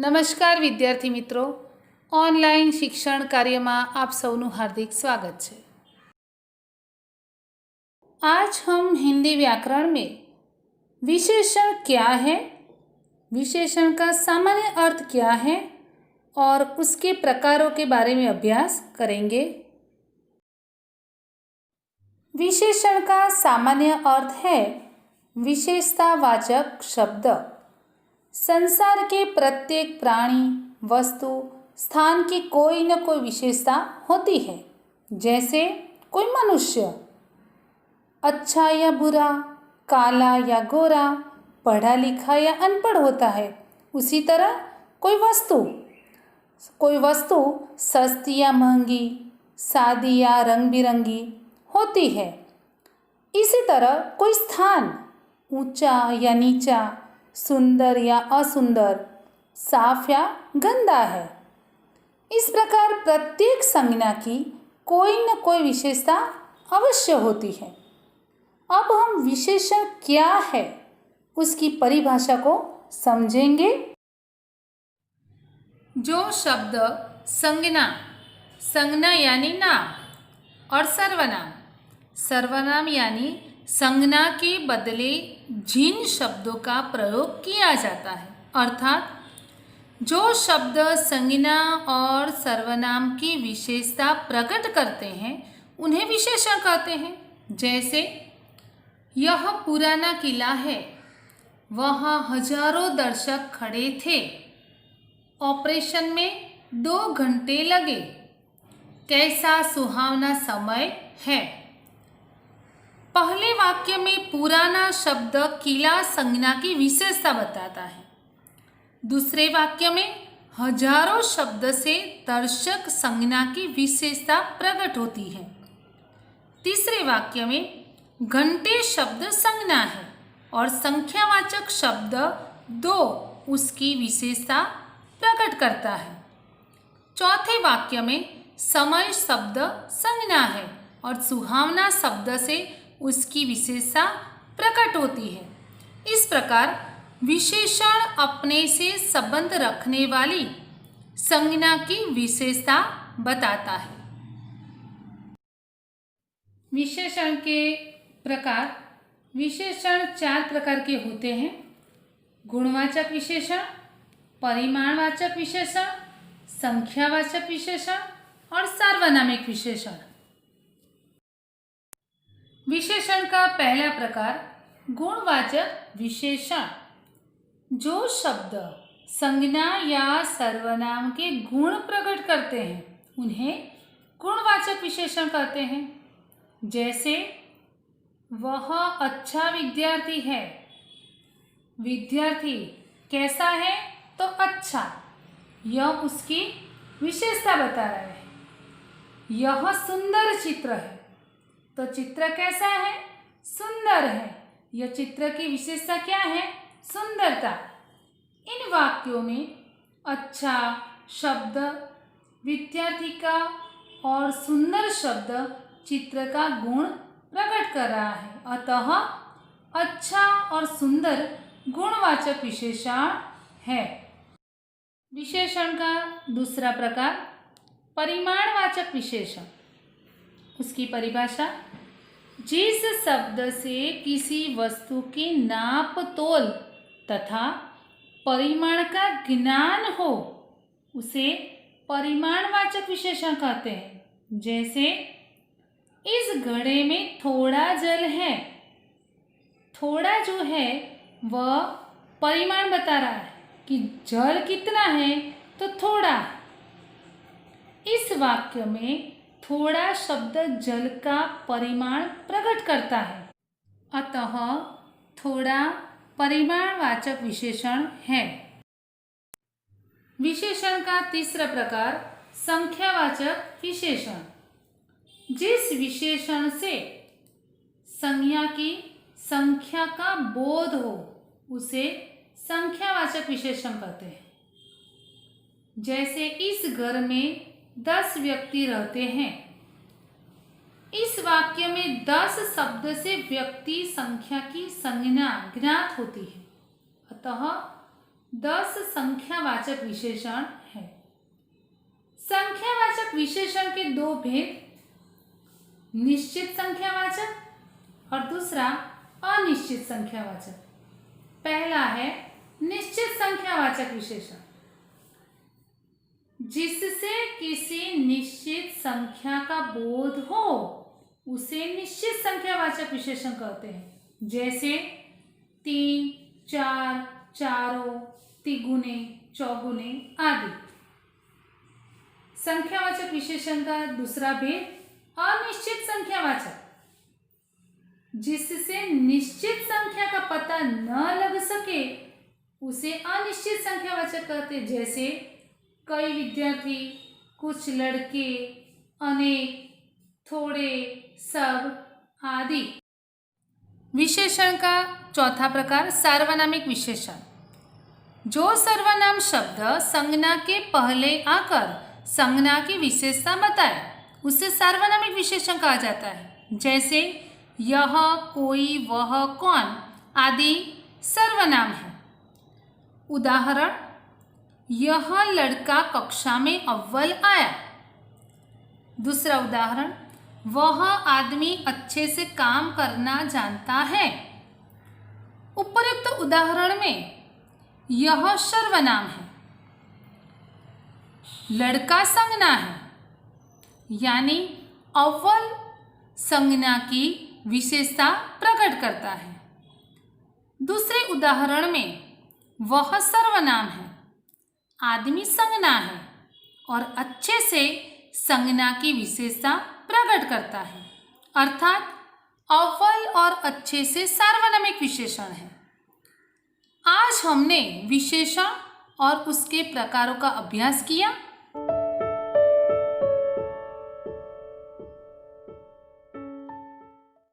નમસ્કાર વિદ્યાર્થી મિત્રો, ઓનલાઈન શિક્ષણ કાર્યમાં आप સૌનું हार्दिक स्वागत है। आज हम हिंदी व्याकरण में विशेषण क्या है, विशेषण का सामान्य अर्थ क्या है और उसके प्रकारों के बारे में अभ्यास करेंगे। विशेषण का सामान्य अर्थ है विशेषतावाचक शब्द। संसार के प्रत्येक प्राणी, वस्तु, स्थान की कोई न कोई विशेषता होती है। जैसे कोई मनुष्य अच्छा या बुरा, काला या गोरा, पढ़ा लिखा या अनपढ़ होता है। उसी तरह कोई वस्तु सस्ती या महंगी, सादी या रंग बिरंगी होती है। इसी तरह कोई स्थान ऊंचा या नीचा, सुंदर या असुंदर, साफ या गंदा है। इस प्रकार प्रत्येक संज्ञा की कोई न कोई विशेषता अवश्य होती है। अब हम विशेषण क्या है उसकी परिभाषा को समझेंगे। जो शब्द संज्ञा यानी नाम और सर्वनाम यानी संज्ञा के बदले जिन शब्दों का प्रयोग किया जाता है, अर्थात जो शब्द संज्ञा और सर्वनाम की विशेषता प्रकट करते हैं उन्हें विशेषण कहते हैं। जैसे यह पुराना किला है, वहाँ हजारों दर्शक खड़े थे, ऑपरेशन में 2 घंटे लगे, कैसा सुहावना समय है। पहले वाक्य में पुराना शब्द किला संज्ञा की विशेषता बताता है। दूसरे वाक्य में हजारों शब्द से दर्शक संज्ञा की विशेषता प्रकट होती है। तीसरे वाक्य में घंटे शब्द संज्ञा है और संख्यावाचक शब्द 2 उसकी विशेषता प्रकट करता है। चौथे वाक्य में समय शब्द संज्ञा है और सुहावना शब्द से उसकी विशेषता प्रकट होती है। इस प्रकार विशेषण अपने से संबंध रखने वाली संज्ञा की विशेषता बताता है। विशेषण के प्रकार, विशेषण 4 प्रकार के होते हैं। गुणवाचक विशेषण, परिमाणवाचक विशेषण, संख्यावाचक विशेषण और सार्वनामिक विशेषण। विशेषण का पहला प्रकार गुणवाचक विशेषण। जो शब्द संज्ञा या सर्वनाम के गुण प्रकट करते हैं उन्हें गुणवाचक विशेषण कहते हैं। जैसे वह अच्छा विद्यार्थी है, विद्यार्थी कैसा है तो अच्छा, यह उसकी विशेषता बता रहा है। यह सुंदर चित्र है तो चित्र कैसा है, सुंदर है, यह चित्र की विशेषता क्या है, सुंदरता। इन वाक्यों में अच्छा शब्द विद्यार्थी का और सुंदर शब्द चित्र का गुण प्रकट कर रहा है। अतः अच्छा और सुंदर गुणवाचक विशेषण है। विशेषण का दूसरा प्रकार परिमाणवाचक विशेषण। उसकी परिभाषा, जिस शब्द से किसी वस्तु की नाप तोल तथा परिमाण का ज्ञान हो उसे परिमाणवाचक विशेषण कहते हैं। जैसे इस घड़े में थोड़ा जल है, थोड़ा जो है वह परिमाण बता रहा है कि जल कितना है तो थोड़ा। इस वाक्य में थोड़ा शब्द जल का परिमाण प्रकट करता है, अतः थोड़ा परिमाणवाचक विशेषण है। विशेषण का तीसरा प्रकार संख्यावाचक विशेषण। जिस विशेषण से संज्ञा की संख्या का बोध हो उसे संख्यावाचक विशेषण कहते हैं। जैसे इस घर में 10 व्यक्ति रहते हैं। इस वाक्य में 10 शब्द से व्यक्ति संख्या की संज्ञा ज्ञात होती है, अतः 10 संख्यावाचक विशेषण है। संख्यावाचक विशेषण के दो भेद, निश्चित संख्यावाचक और दूसरा अनिश्चित संख्यावाचक। पहला है निश्चित संख्यावाचक विशेषण, जिससे किसी निश्चित संख्या का बोध हो उसे निश्चित संख्यावाचक विशेषण कहते हैं। जैसे 3, 4, चारों, तिगुने, चौगुने आदि। संख्यावाचक विशेषण का दूसरा भेद अनिश्चित संख्यावाचक, जिससे निश्चित संख्या का पता न लग सके उसे अनिश्चित संख्यावाचक कहते हैं। जैसे कई विद्यार्थी, कुछ लड़के, अनेक, थोड़े, सब आदि। विशेषण का चौथा प्रकार सार्वनामिक विशेषण। जो सर्वनाम शब्द संज्ञा के पहले आकर संज्ञा की विशेषता बताए उसे सार्वनामिक विशेषण कहा जाता है। जैसे यह, कोई, वह, कौन आदि सर्वनाम है। उदाहरण, यह लड़का कक्षा में अव्वल आया। दूसरा उदाहरण, वह आदमी अच्छे से काम करना जानता है। उपरोक्त उदाहरण में यह सर्वनाम है, लड़का संज्ञा है, यानी अव्वल संज्ञा की विशेषता प्रकट करता है। दूसरे उदाहरण में वह सर्वनाम है, आदमी संज्ञा है और अच्छे से संज्ञा की विशेषता प्रकट करता है, अर्थात अव्वल और अच्छे से सार्वनामिक विशेषण है। आज हमने विशेषण और उसके प्रकारों का अभ्यास किया।